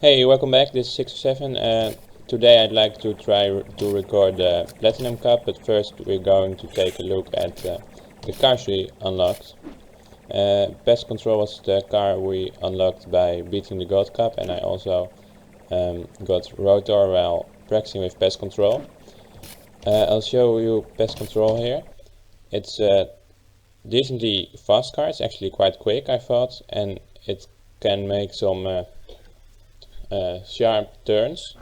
Hey, welcome back. This is 607. Today I'd like to try to record the Platinum Cup, but first we're going to take a look at the cars we unlocked. Pest Control was the car we unlocked by beating the Gold Cup, and I also got Rotor while practicing with Pest Control. I'll show you Pest Control here. It's a decently fast car. It's actually quite quick, I thought, and it can make some sharp turns.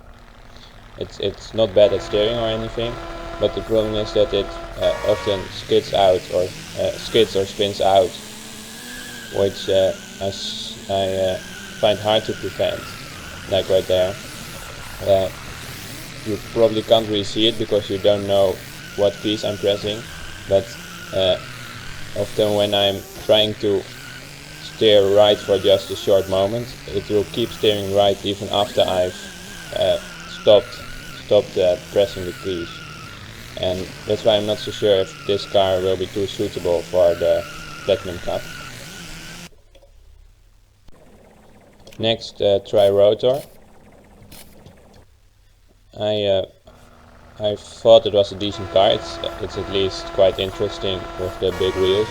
It's not bad at steering or anything, but the problem is that it often skids or spins out, which I find hard to prevent, like right there. You probably can't really see it because you don't know what keys I'm pressing, but often when I'm trying to steer right for just a short moment, it will keep steering right even after I've stopped pressing the keys, and that's why I'm not so sure if this car will be too suitable for the Platinum Cup. Next, try Rotor. I thought it was a decent car. It's at least quite interesting with the big wheels.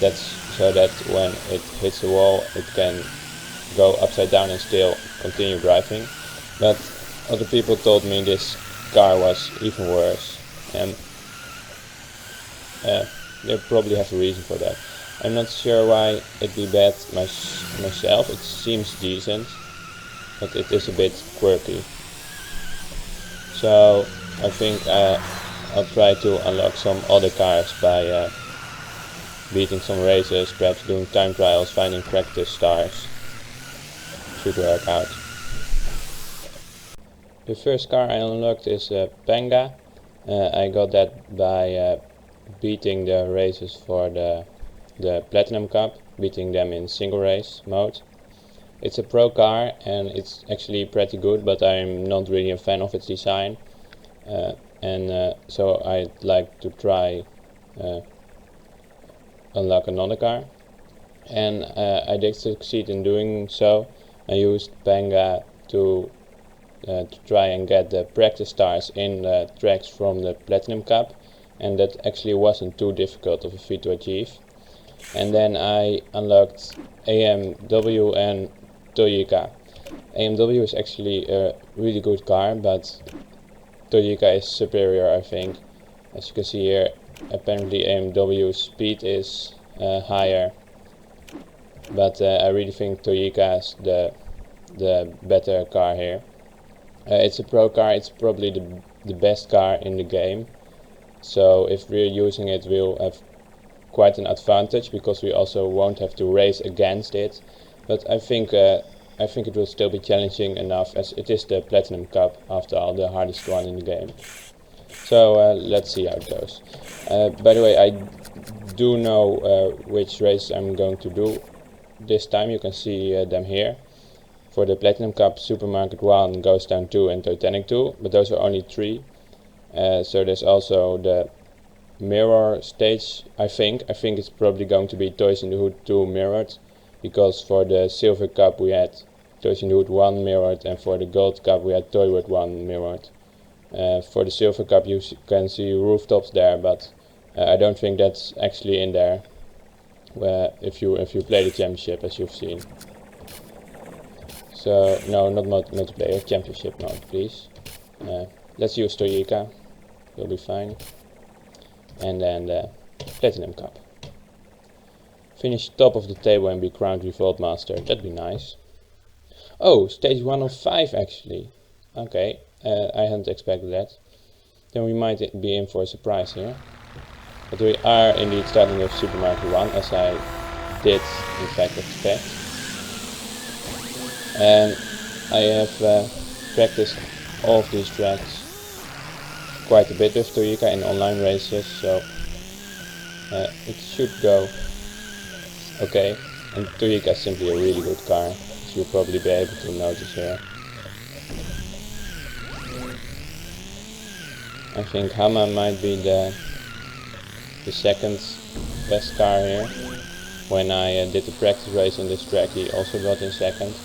That's so that when it hits the wall it can go upside down and still continue driving. But other people told me this car was even worse, and they probably have a reason for that. I'm not sure why it'd be bad myself. It seems decent, but it is a bit quirky. So I think I'll try to unlock some other cars by beating some races, perhaps doing time trials, finding practice stars. Should work out. The first car I unlocked is Panga. I got that by beating the races for the Platinum Cup, beating them in single race mode. It's a pro car and it's actually pretty good, but I'm not really a fan of its design, so I'd like to try unlock another car, and I did succeed in doing so. I used Panga to try and get the practice stars in the tracks from the Platinum Cup, and that actually wasn't too difficult of a feat to achieve. And then I unlocked AMW and Toyota. AMW is actually a really good car, but Toyota is superior, I think. As you can see here, apparently AMW's speed is higher, but I really think Toyota is the better car here. It's a pro car. It's probably the best car in the game, so if we're using it we'll have quite an advantage because we also won't have to race against it. But I think it will still be challenging enough, as it is the Platinum Cup, after all, the hardest one in the game. So let's see how it goes. By the way, I do know which race I'm going to do this time. You can see them here. For the Platinum Cup, Supermarket 1, Ghost Town 2 and Titanic 2, but those are only 3. So there's also the mirror stage, I think. I think it's probably going to be Toys in the Hood 2 mirrored, because for the Silver Cup we had Toys in the Hood 1 mirrored, and for the Gold Cup we had Toywood 1 mirrored. For the Silver Cup you can see rooftops there, but I don't think that's actually in there if you play the championship, as you've seen. So no, not multiplayer, championship mode, please. Let's use Toyota, will be fine. And then the Platinum Cup. Finish top of the table and be crowned Revolt Master, that'd be nice. Oh, stage 1 of 5 actually. Okay, I hadn't expected that. Then we might be in for a surprise here. But we are indeed starting with Supermarket 1, as I did in fact expect. And I have practiced all of these tracks quite a bit with Toyota in online races, so it should go okay. And Toyota is simply a really good car, as you'll probably be able to notice here. I think Hama might be the second best car here. When I did the practice race in this track, he also got in second.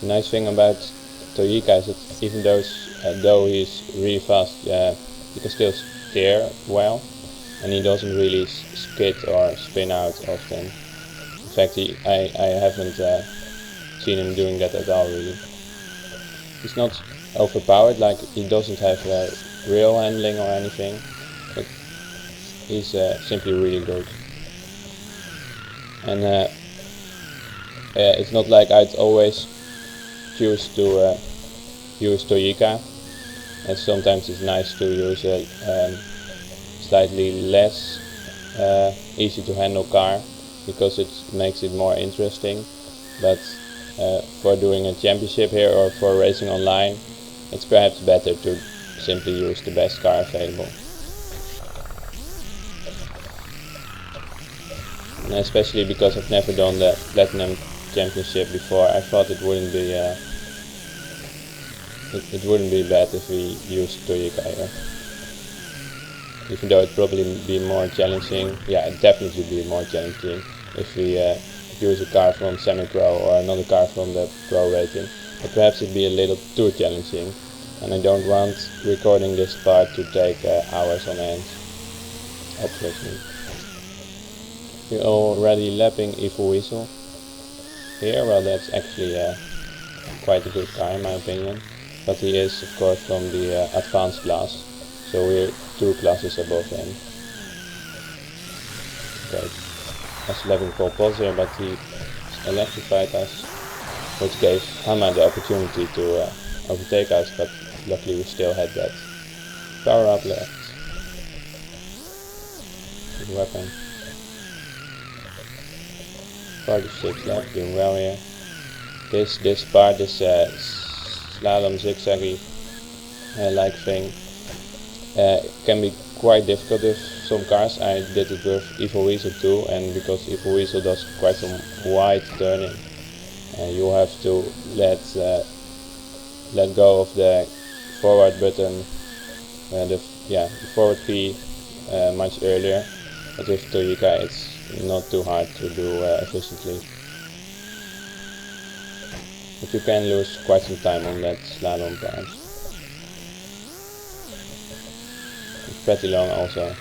The nice thing about Toyika is that even though he's really fast, he can still steer well, and he doesn't really skid or spin out often. In fact, I haven't seen him doing that at all really. He's not overpowered, like he doesn't have real handling or anything, but he's simply really good. And it's not like I'd always choose to use Toyika, and sometimes it's nice to use a slightly less easy to handle car, because it makes it more interesting. But for doing a championship here or for racing online, it's perhaps better to simply use the best car available. And especially because I've never done the Platinum Championship before, I thought it wouldn't be it wouldn't be bad if we used Toyika here. Even though it'd probably be more challenging, yeah, it'd definitely be more challenging if we use a car from semi-pro or another car from the pro rating. But perhaps it'd be a little too challenging, and I don't want recording this part to take hours on end, obviously. We're already lapping Evo Weasel here. Well, that's actually quite a good car in my opinion, but he is of course from the advanced class, so we're 2 classes above him. Okay, I was lapping pole position, but he electrified us, which gave Hama the opportunity to overtake us, but luckily we still had that power up left. Good weapon. 46 left, doing well here. This part, this slalom zigzaggy like thing, can be quite difficult with some cars. I did it with Evo Weasel too, and because Evo Weasel does quite some wide turning, you have to let go of the forward button, the forward key much earlier. But with Toyika it's not too hard to do efficiently. But you can lose quite some time on that slalom part. It's pretty long also.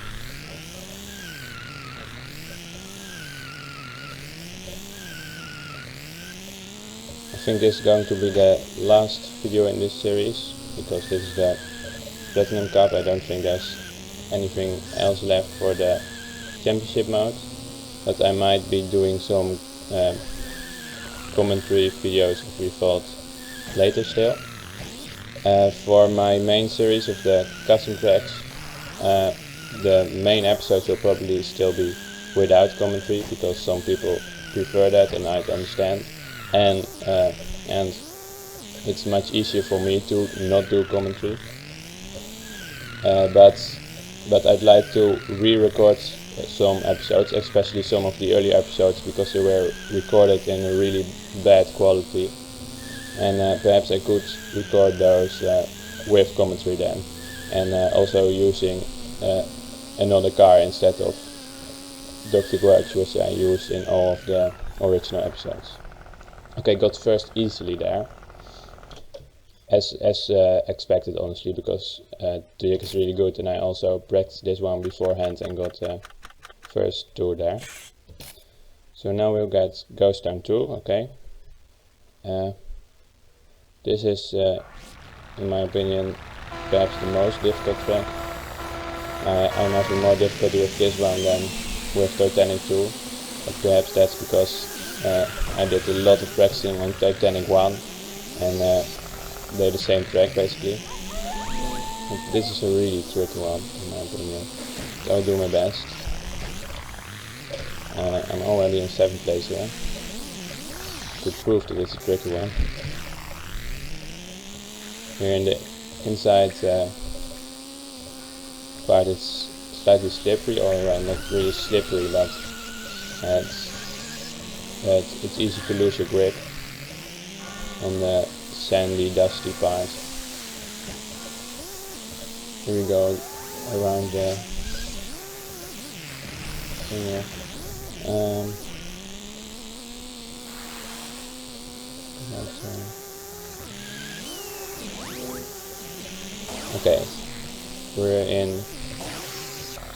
I think this is going to be the last video in this series, because this is the Platinum Cup. I don't think there's anything else left for the championship mode, but I might be doing some commentary videos if we thought later still. For my main series of the custom tracks, the main episodes will probably still be without commentary, because some people prefer that and I understand, and it's much easier for me to not do commentary, but I'd like to re-record some episodes, especially some of the early episodes, because they were recorded in a really bad quality, and perhaps I could record those with commentary then, and also using another car instead of Dr. Grudge, which I used in all of the original episodes. Okay, got first easily there, as expected honestly, because Toyika is really good, and I also practiced this one beforehand and got first 2 there. So now we'll get Ghost Town 2, okay. This is, in my opinion, perhaps the most difficult track. I'm having more difficulty with this one than with Titanic 2, but perhaps that's because I did a lot of practicing on Titanic 1, and they're the same track basically. But this is a really tricky one in my opinion, so I'll do my best. I'm already in 7th place here, to prove that it's a tricky one. Here in the inside part it's slightly slippery, or not really slippery, but it's easy to lose your grip on the sandy, dusty part. Here we go around the thing here. Okay, we're in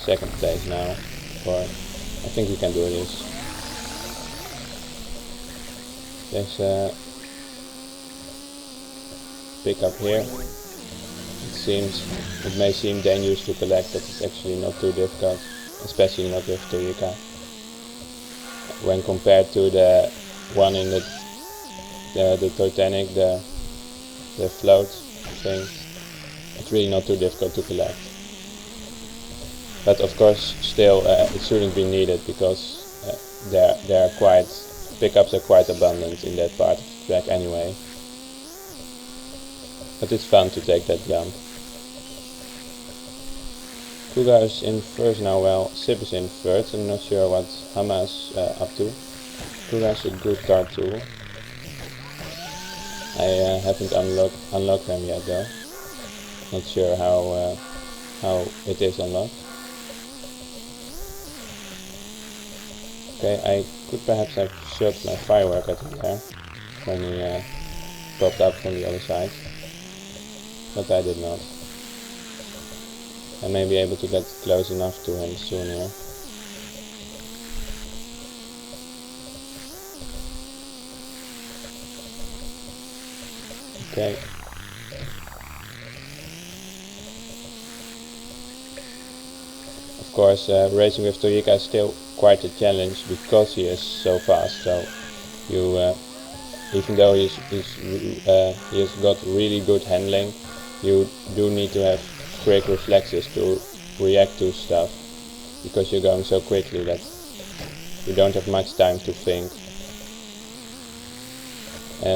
second place now, or I think we can do this. There's a pickup here. It may seem dangerous to collect, but it's actually not too difficult, especially not with Eureka. When compared to the one in the Titanic, the float thing, it's really not too difficult to collect. But of course, still, it shouldn't be needed because pickups are quite abundant in that part of the track anyway. But it's fun to take that jump. Cougar is in first now, well, Sip is in third. I'm not sure what Hama's up to. Cougar is a good car too. I haven't unlocked them yet though. Not sure how it is unlocked. Okay, I could perhaps have shot my firework at him there when he popped up from the other side, but I did not. I may be able to get close enough to him soon here. Okay. Of course, racing with Eureka is still quite a challenge because he is so fast. So you, even though he has got really good handling, you do need to have quick reflexes to react to stuff, because you're going so quickly that you don't have much time to think.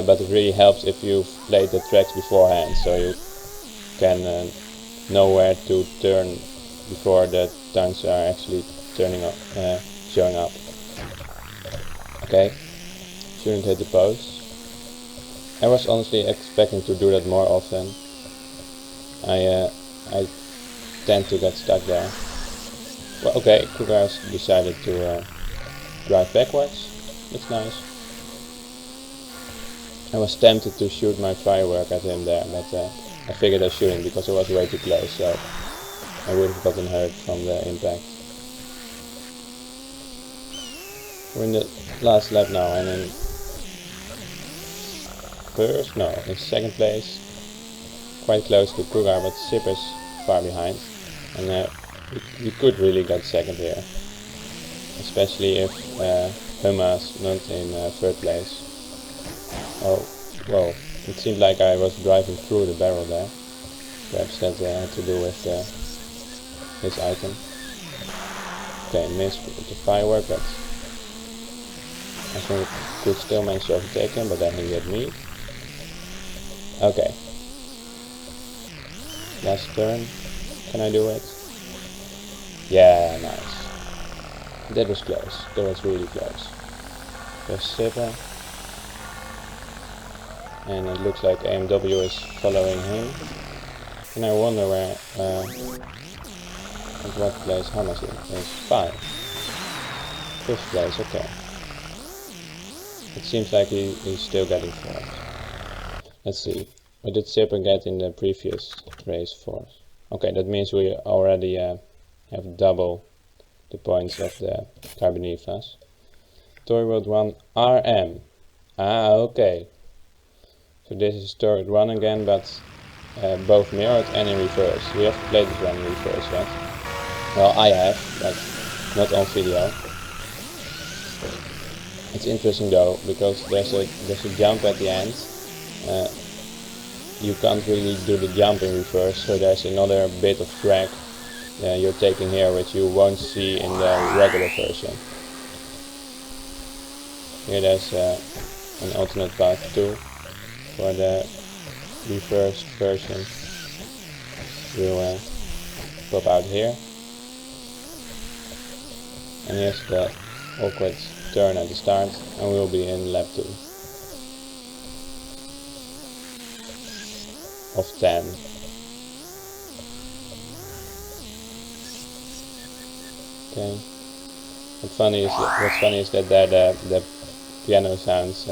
But it really helps if you've played the tracks beforehand, so you can know where to turn before the turns are actually showing up. Okay, shouldn't hit the post. I was honestly expecting to do that more often. I tend to get stuck there. Well, okay, Cougar decided to drive backwards. That's nice. I was tempted to shoot my firework at him there, but I figured I shouldn't because I was way too close, so I would have gotten hurt from the impact. We're in the last lap now, and in second place. Quite close to Cougar, but Sip is far behind, and we could really get second here, especially if Hama's not in third place. Oh, well, it seemed like I was driving through the barrel there. Perhaps that had to do with his item. Okay, missed with the firework, but I think I could still manage to overtake him, but then he hit me. Okay. Last turn. Can I do it? Yeah, nice. That was close. That was really close. There's Sipper. And it looks like AMW is following him. And I wonder where, at what place Hamas is. 5. 5th place, okay. It seems like he's still getting fourth. Let's see. What did Sipper get in the previous race fourth? Okay, that means we already have double the points of the Carbonifas. Toy World 1 RM. Ah, okay. So this is Toy World 1 again, but both mirrored and in reverse. We have played this one in reverse, right? Well, I have, but not on video. It's interesting though, because there's a jump at the end. You can't really do the jump in reverse, so there's another bit of track you're taking here which you won't see in the regular version. Here there's an alternate path too for the reverse version. We'll pop out here, and here's the awkward turn at the start, and we'll be in lap 2 of 10. Okay. What's funny is that there the piano sounds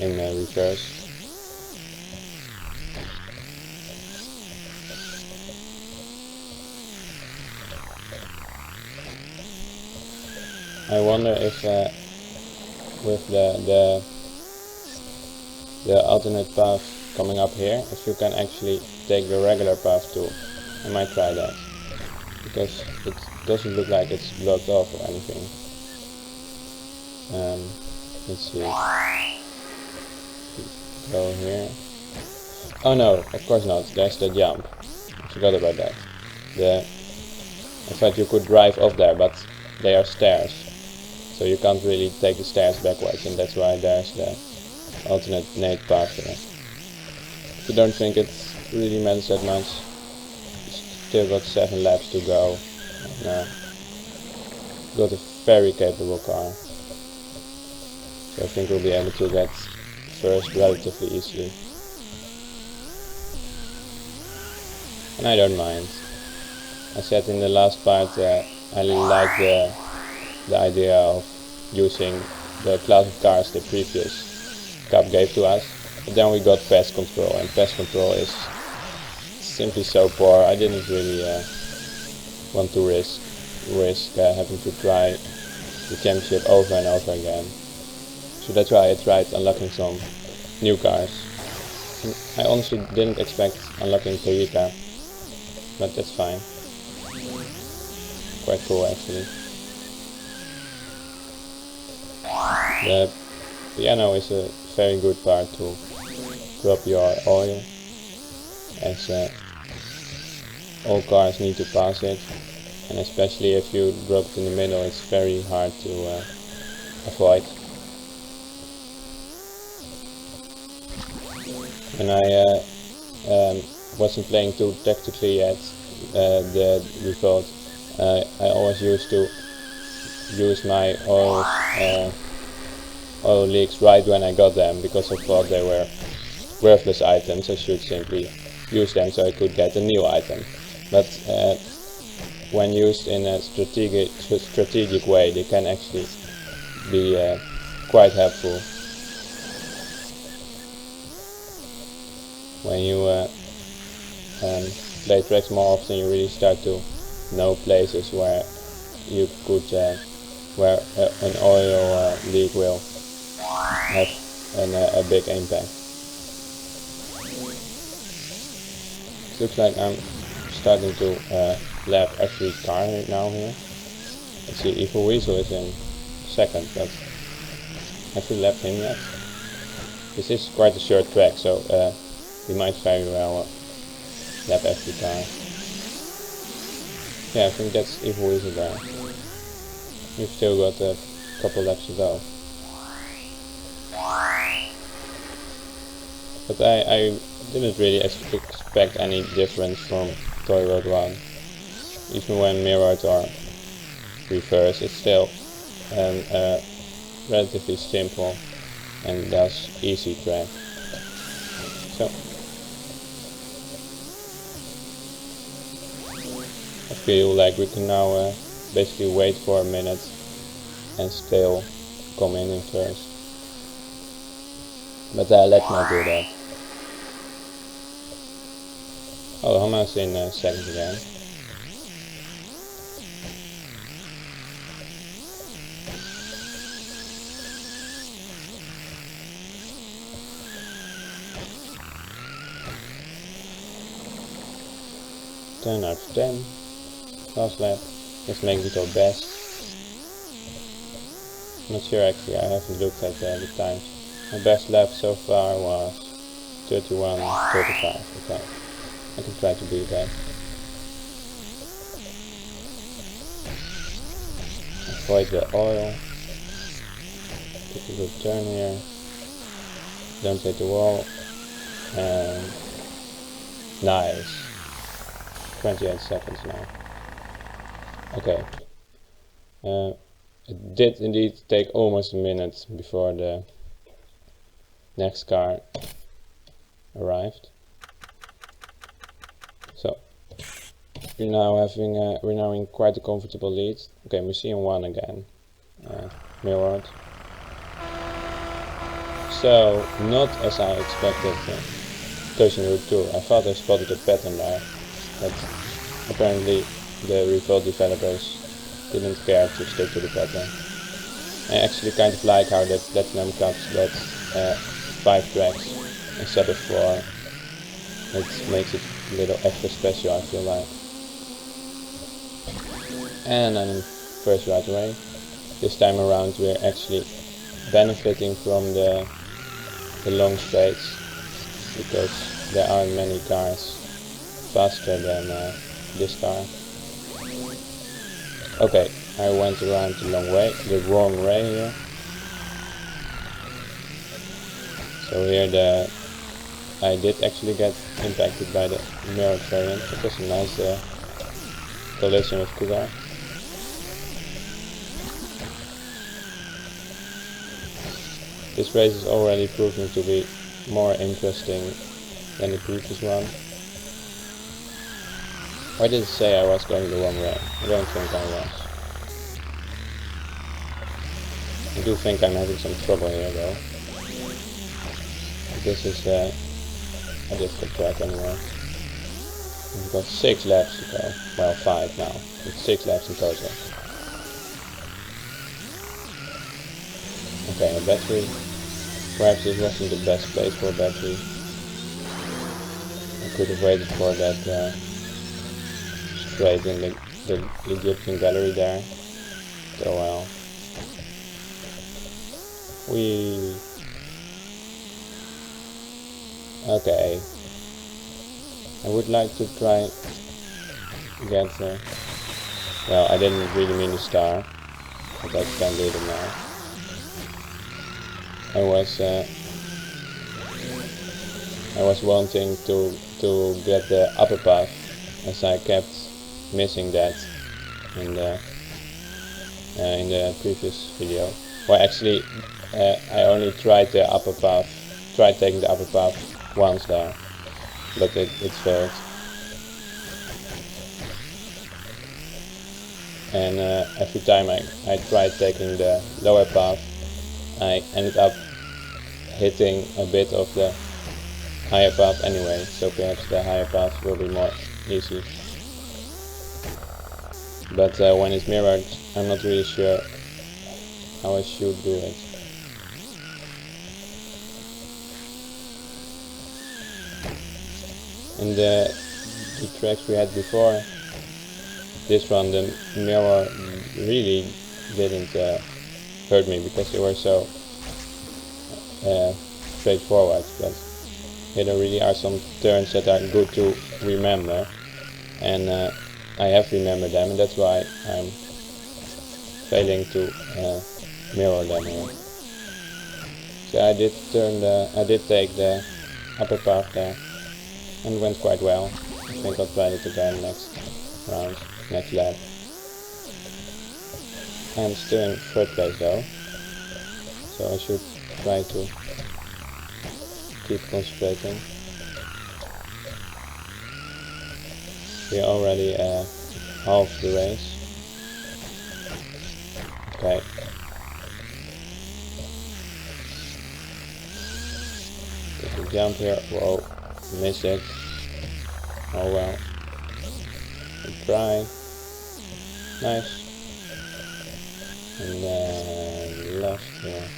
in reverse. I wonder if with the alternate path coming up here, if you can actually take the regular path too. I might try that, because it doesn't look like it's blocked off or anything. Let's see. Go here. Oh no, of course not. There's the jump. I forgot about that. I thought you could drive off there, but they are stairs, so you can't really take the stairs backwards, and that's why there's the alternate path here. If you don't think it really matters that much, you still got 7 laps to go, and got a very capable car, so I think we'll be able to get first relatively easily, and I don't mind. I said in the last part I like the idea of using the class of cars the previous Cup gave to us, but then we got pest control, and pest control is simply so poor. I didn't really want to risk having to try the championship over and over again, so that's why I tried unlocking some new cars. And I honestly didn't expect unlocking Toyota, but that's fine. Quite cool actually. The piano is a very good part to drop your oil, as all cars need to pass it, and especially if you drop it in the middle, it's very hard to avoid. When I wasn't playing too tactically yet, the Revolt, I always used to use my oil leaks right when I got them, because I thought they were worthless items. I should simply use them so I could get a new item. But when used in a strategic way, they can actually be quite helpful. When you play tracks more often, you really start to know places where you could where an oil leak will have a big impact. It looks like I'm starting to lap every car now here. Let's see, Evil Weasel is in second, but have we lapped him yet? This is quite a short track, so we might very well lap every car. Yeah, I think that's Evil Weasel there. We've still got a couple laps to go. But I didn't really expect any difference from Toy Road 1. Even when mirrored or reversed, it's still a relatively simple and thus easy track. So I feel like we can now basically wait for a minute and still come in first. But let's not do that. Oh, Hamas in second again. Ten out of 10. Last lap. Let's make it our best. Not sure actually, I haven't looked at the times. My best lap so far was 31:35. Okay, I can try to beat that. Avoid the oil. Take a good turn here. Don't hit the wall. And nice. 28 seconds now. Okay. It did indeed take almost a minute before the next car arrived. So we're now in quite a comfortable lead. Okay, Museum 1 again. Mirrored. So not as I expected. Touching Route 2. I thought I spotted a pattern there, but apparently the Revolt developers didn't care to stick to the pattern. I actually kind of like how the Platinum Cups let 5 tracks instead of 4. It makes it a little extra special, I feel like. And I'm first right away. This time around we're actually benefiting from the long straights, because there aren't many cars faster than this car. Okay, I went around the wrong way here. So here I did actually get impacted by the mirror variant. It was a nice collision with Cougar. This race is already proving to be more interesting than the previous one. Why did it say I was going the wrong way? I don't think I was. I do think I'm having some trouble here though. This is a difficult track anyway. We've got 6 laps to go. Well, 5 now. It's 6 laps in total. Okay, a battery. Perhaps this wasn't the best place for a battery. I could have waited for that straight in the Egyptian gallery there. So well. Okay. I would like to try get well, I didn't really mean to star, but I can do it now. I was wanting to get the upper path, as I kept missing that in the previous video. Well, actually, I only tried taking the upper path once there, but it failed. And every time I tried taking the lower path, I ended up hitting a bit of the higher path anyway, so perhaps the higher path will be more easy. But when it's mirrored, I'm not really sure how I should do it. In the tracks we had before, this one, the mirror really didn't hurt me because they were so straightforward. But here there really are some turns that are good to remember, and I have remembered them, and that's why I'm failing to mirror them here. So I did take the upper path there, and it went quite well. I think I'll try it again next round, next lap. I'm still in third place though, so I should try to keep concentrating. We're already half the race. Okay. Take a jump here. Whoa, missed it. Oh well. Good try. Nice. And then left here.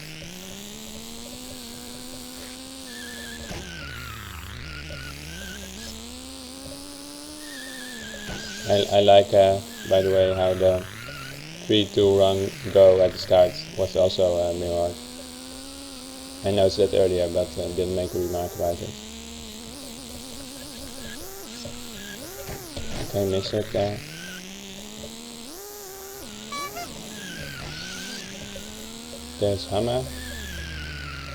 I like, by the way, how the 3-2 run go at the start was also mirrored. I noticed that earlier, but didn't make a remark about it. Okay, missed it there. There's Hammer.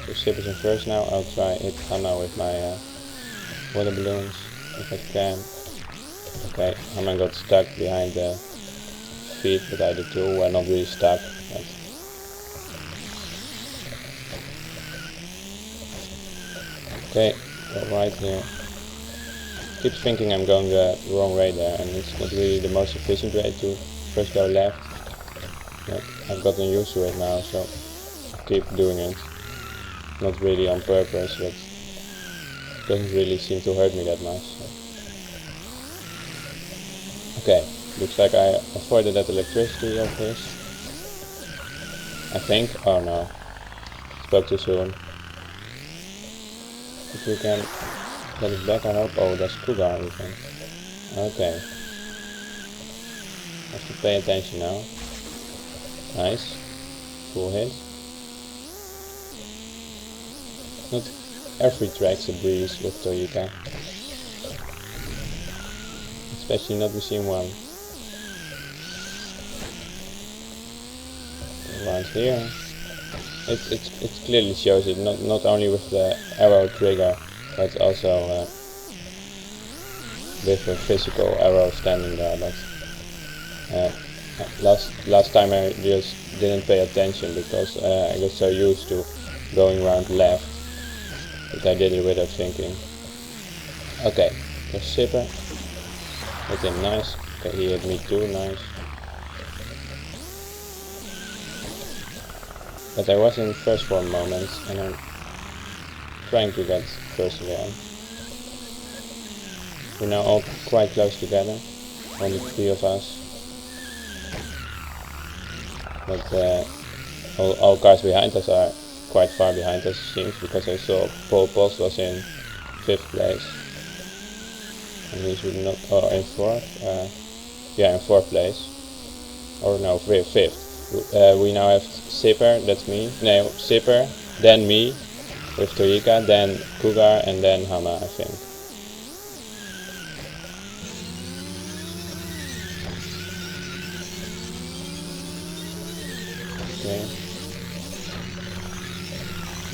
So Sip is in first now. I'll try hit Hammer with my water balloons if I can. Okay, Hammer got stuck behind the feet, but I did too. Well, not really stuck. But okay, go right here. Keep thinking I'm going the wrong way there, and it's not really the most efficient way to first go left. But I've gotten used to it now, so keep doing it. Not really on purpose, but it doesn't really seem to hurt me that much. So. Okay, looks like I avoided that electricity of his. I think. Oh no, spoke too soon. If we can get it back, I hope. Oh, there's Cougar even. Okay. Have to pay attention now. Nice. Full hit. Not every track's a breeze with Toyota. Especially not Machine 1. Around here. It clearly shows it, not only with the arrow trigger, but also with a physical arrow standing there. But last time I just didn't pay attention because I got so used to going around left that I did it without thinking. Okay, there's Sipper. Hit him, nice. Okay, he hit me too, nice. But I was in first for a moment and I'm trying to get first again. We're now all quite close together, only 3 of us. But all cars behind us are quite far behind us, it seems, because I saw Paul Post was in 5th place. And he should not, or in 4th, yeah, in 4th place. Or no, 5th. We now have Sipper, that's me. No, Sipper, then me with Toyota, then Cougar, and then Hama, I think. Okay.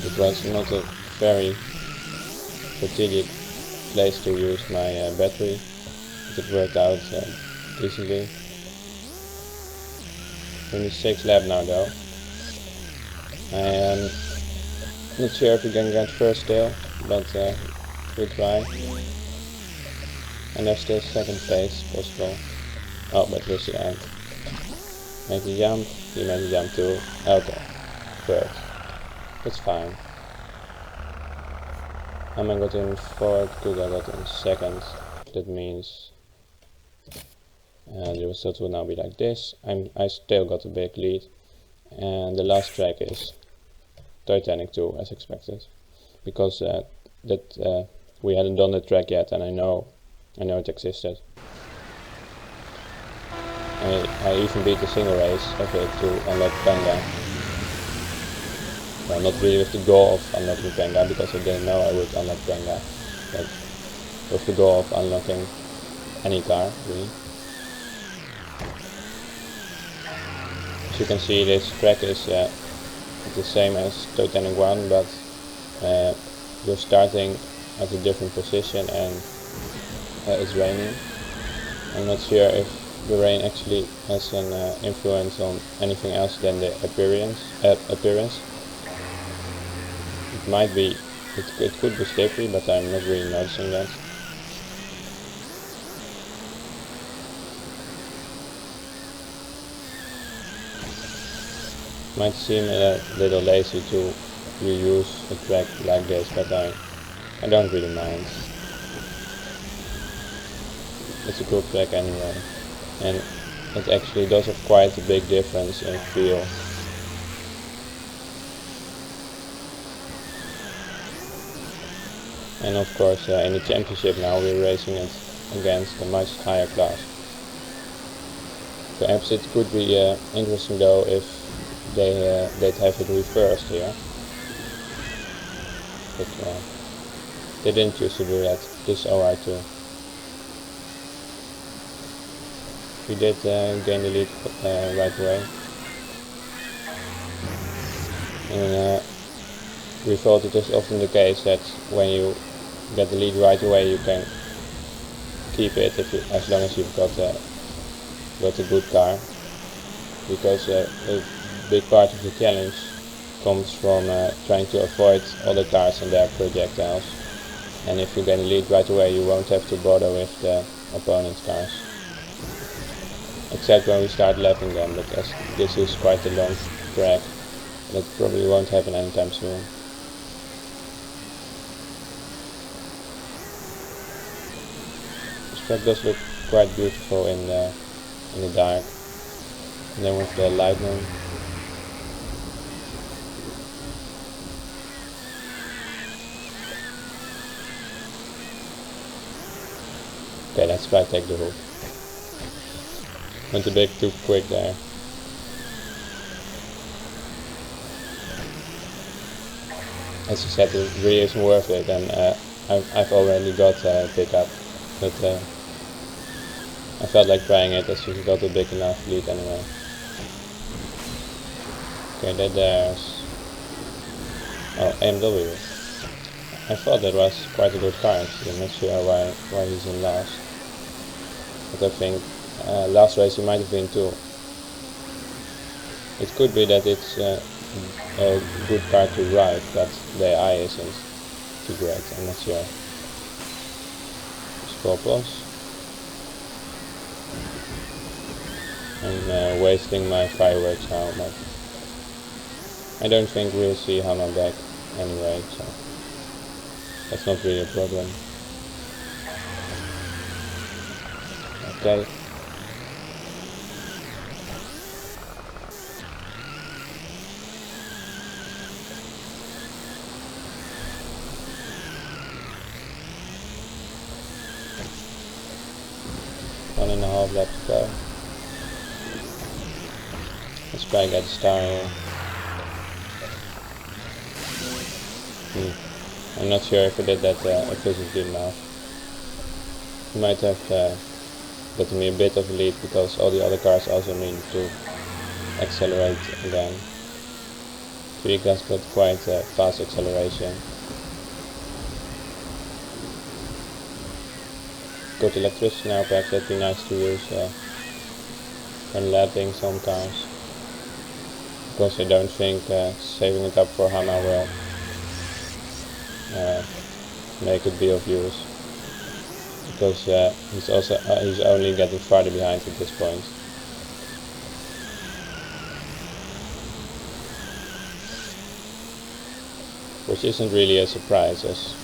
It was not a very strategic place to use my battery, but it worked out easily. 26 lap now though. I am not sure if we can get first still, but we'll try. And there's still 2nd place possible. Oh, but here's the end. Make the jump, he made the jump too. Okay, 3rd. That's fine. Haman got in 4th, Cougar got in 2nd. That means the result will now be like this. I still got a big lead, and the last track is Titanic 2 as expected, because we hadn't done the track yet, and I know it existed. I even beat the single race of it to unlock Panga. Well, not really with the goal of unlocking Panga, because I didn't know I would unlock Panga, but with the goal of unlocking any car, really. As you can see, this track is the same as Titanic 1, but you're starting at a different position and it's raining. I'm not sure if the rain actually has an influence on anything else than the appearance. It might be, it could be slippery, but I'm not really noticing that. Might seem a little lazy to reuse a track like this, but I don't really mind. It's a cool track anyway, and it actually does have quite a big difference in feel. And of course in the championship now we're racing it against a much higher class. Perhaps it could be interesting though if they'd have it reversed here, but they didn't used to do that. This is alright too. We did gain the lead right away, and we thought it is often the case that when you get the lead right away you can keep it as long as you've got a good car, because a big part of the challenge comes from trying to avoid other cars and their projectiles, and if you get a lead right away you won't have to bother with the opponent's cars, except when we start lapping them, but as this is quite a long track, that probably won't happen anytime soon. This track does look quite beautiful in the dark, and then with the lightning Okay, let's try take the hook. Went a bit too quick there. As I said, it really isn't worth it, and I've already got a pickup, but I felt like trying it as we got a big enough lead anyway. Okay, there's... oh, AMW. I thought that was quite a good car actually. I'm not sure why he's in last. But I think last race he might have been too. It could be that it's a good car to ride, but the AI isn't too great. I'm not sure. Scorpios. I'm wasting my fireworks now, but I don't think we'll see Hama back anyway, so that's not really a problem. Okay. One and a half left to go. Let's try and get a star here. I'm not sure if I did that efficiently enough. Might have gotten me a bit of a lead because all the other cars also need to accelerate again. Vehicles got quite fast acceleration. Good electricity now, perhaps that'd be nice to use when lapping some cars. Because I don't think saving it up for Hama will make it be of use. Because he's only getting farther behind at this point. Which isn't really a surprise, as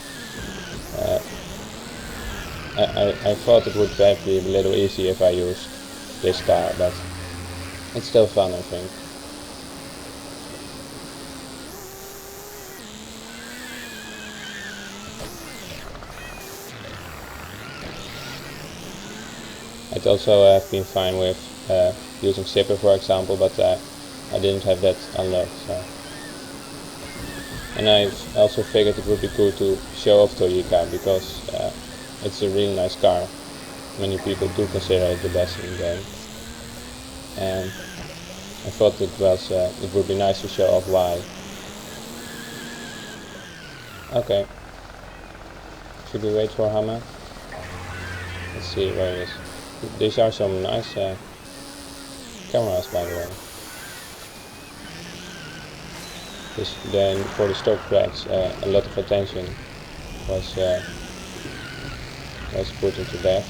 I thought it would perhaps be a little easier if I used this car, but it's still fun, I think. I'd also have been fine with using Zipper, for example, but I didn't have that unlocked. So. And I also figured it would be cool to show off Toyota because it's a really nice car. Many people do consider it the best in the game, and I thought it would be nice to show off why. Okay, should we wait for Hama? Let's see where it is. These are some nice cameras, by the way. Then for the stock tracks, a lot of attention was put into that.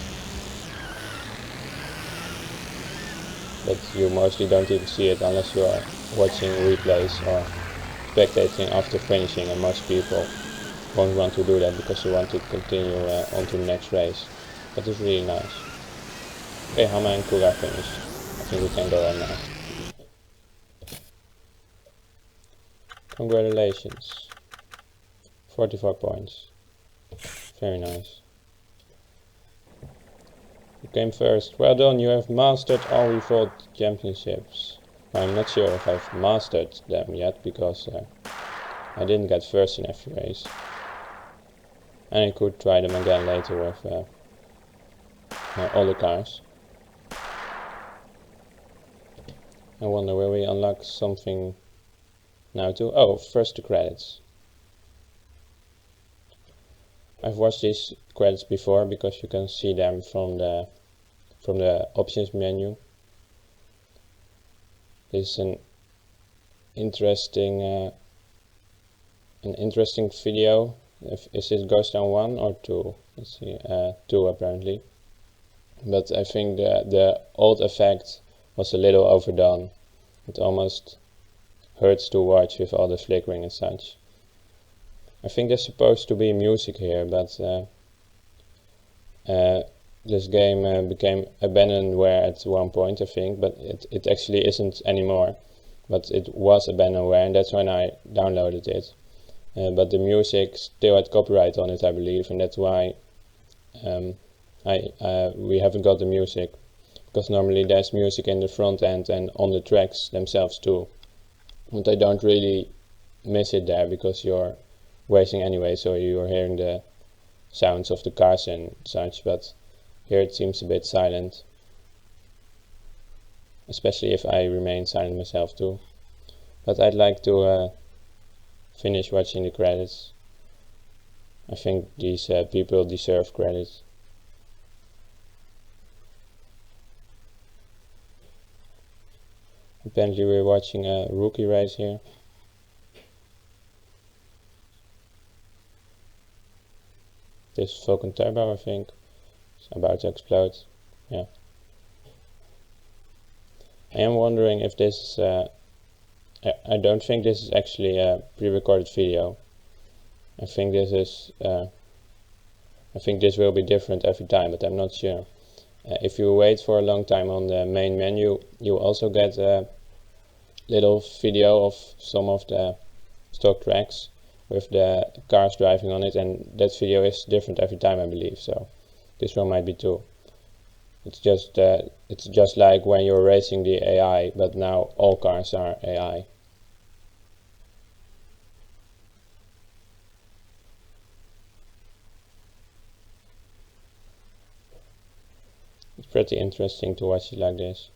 But you mostly don't even see it unless you are watching replays or spectating after finishing, and most people won't want to do that because you want to continue on to the next race. But it's really nice. Okay, Hama and Kuga finished. I think we can go on now. Congratulations. 44 points. Very nice. You came first. Well done, you have mastered all Revolt championships. I'm not sure if I've mastered them yet because I didn't get first in every race. And I could try them again later with all the cars. I wonder, will we unlock something now too? Oh, first the credits. I've watched these credits before because you can see them from the options menu. This is an interesting video. Is this Ghost Town 1 or 2? Let's see, 2 apparently. But I think the old effect was a little overdone. It almost hurts to watch with all the flickering and such. I think there's supposed to be music here, but this game became abandonware at one point, I think, but it actually isn't anymore. But it was abandonware, and that's when I downloaded it. But the music still had copyright on it, I believe, and that's why we haven't got the music, because normally there's music in the front end and on the tracks themselves too. But I don't really miss it there because you're racing anyway, so you're hearing the sounds of the cars and such, but here it seems a bit silent, especially if I remain silent myself too. But I'd like to finish watching the credits. I think these people deserve credits. Apparently we're watching a rookie race here. This Falcon Turbo, I think, is about to explode. Yeah. I am wondering if this I don't think this is actually a pre-recorded video. I think this is I think this will be different every time, but I'm not sure. If you wait for a long time on the main menu, you also get a little video of some of the stock tracks with the cars driving on it, and that video is different every time, I believe, so this one might be too. It's just like when you're racing the AI, but now all cars are AI. It's pretty interesting to watch it like this,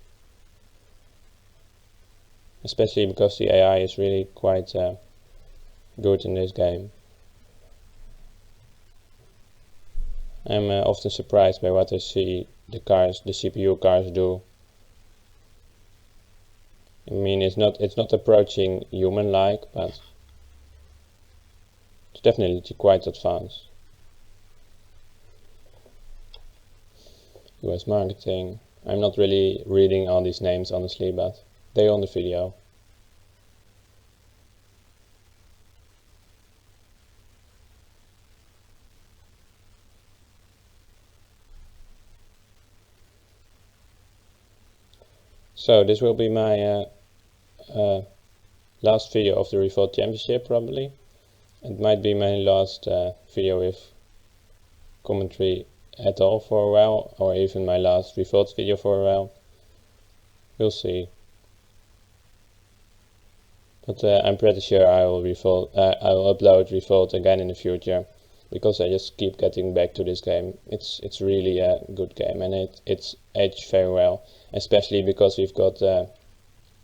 especially because the AI is really quite good in this game. I'm often surprised by what I see the CPU cars do. I mean, it's not approaching human-like, but it's definitely quite advanced. US marketing. I'm not really reading all these names honestly, but they're on the video. So this will be my last video of the Revolt Championship, probably. It might be my last video with commentary at all for a while, or even my last Revolt video for a while. We'll see. But I'm pretty sure I will upload Revolt again in the future, because I just keep getting back to this game. It's really a good game, and it's aged very well, especially because we've got the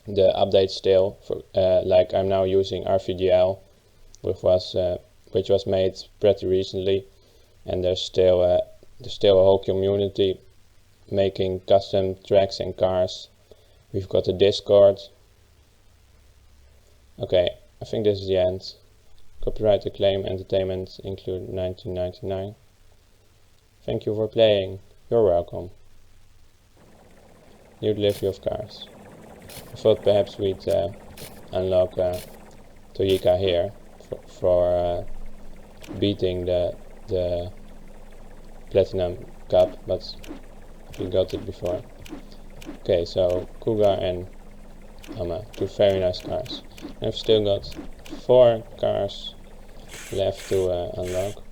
update still. For like I'm now using RVGL, which was made pretty recently, and there's still a whole community making custom tracks and cars. We've got a Discord. Okay, I think this is the end. Copyright claim entertainment include 1999. Thank you for playing. You're welcome. New delivery of cars. I thought perhaps we'd unlock Toyika here for beating the Platinum Cup, but we got it before. Okay, so Cougar and Ama, two very nice cars. I've still got 4 cars left to unlock.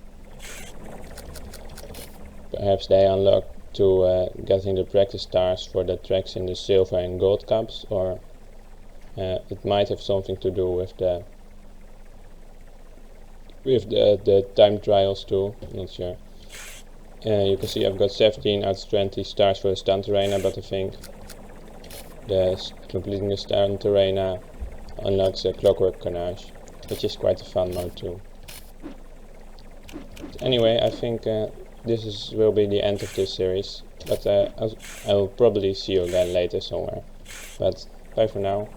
Perhaps they unlock to getting the practice stars for the tracks in the silver and gold cups, or it might have something to do with the time trials too. I'm not sure. You can see I've got 17 out of 20 stars for the stunt arena, but I think completing the stunt arena unlocks a Clockwork Carnage, which is quite a fun mode too. But anyway, I think this will be the end of this series, but I will probably see you again later somewhere. But bye for now.